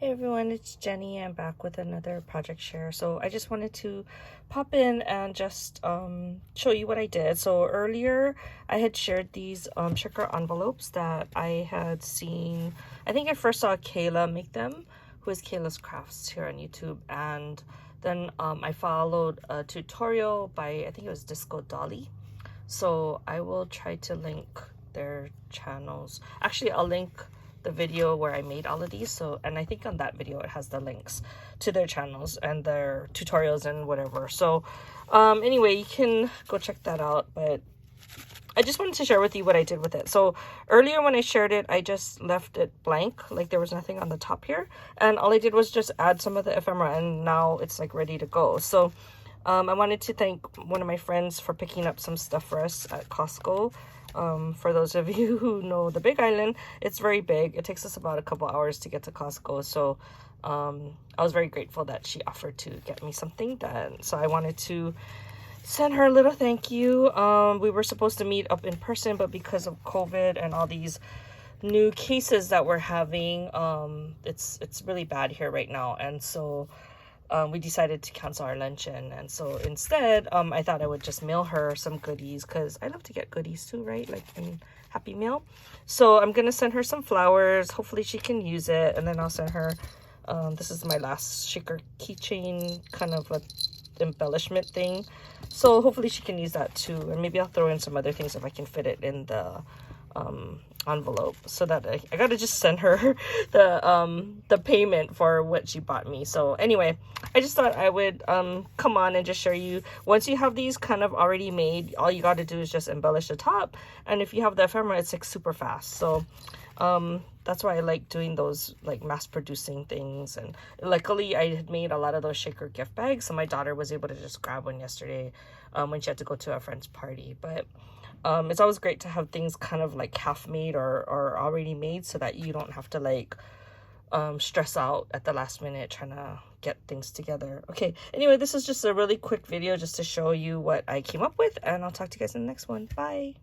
Hey everyone, it's Jenny. I'm back with another project share. So I just wanted to pop in and just show you what I did. So earlier I had shared these sticker envelopes that I had seen. I think I first saw Kayla make them, who is Kayla's Crafts here on YouTube. And then I followed a tutorial by, I think it was Disco Dolly. So I will try to link their channels. Actually, I'll link the video where I made all of these. So, and I think on that video it has the links to their channels and their tutorials and whatever. So anyway, you can go check that out. But I just wanted to share with you what I did with it. So earlier when I shared it, I just left it blank, like there was nothing on the top here, and all I did was just add some of the ephemera, and now it's like ready to go. So I wanted to thank one of my friends for picking up some stuff for us at Costco. For those of you who know the Big Island, it's very big. It takes us about a couple hours to get to Costco. So I was very grateful that she offered to get me something. So I wanted to send her a little thank you. We were supposed to meet up in person, but because of COVID and all these new cases that we're having, it's really bad here right now. And so we decided to cancel our luncheon, and so instead I thought I would just mail her some goodies, because I love to get goodies too, right? Like in Happy Meal. So I'm gonna send her some flowers. Hopefully she can use it, and then I'll send her this is my last shaker keychain kind of a embellishment thing, so hopefully she can use that too. And maybe I'll throw in some other things if I can fit it in the envelope, so that I gotta just send her the payment for what she bought me. So anyway, I just thought I would come on and just show you, once you have these kind of already made, all you got to do is just embellish the top, and if you have the ephemera, it's like super fast. So that's why I like doing those like mass producing things. And luckily I had made a lot of those shaker gift bags, so my daughter was able to just grab one yesterday when she had to go to a friend's party. But it's always great to have things kind of like half made or already made, so that you don't have to like stress out at the last minute trying to get things together. Okay, anyway, this is just a really quick video just to show you what I came up with, and I'll talk to you guys in the next one. Bye.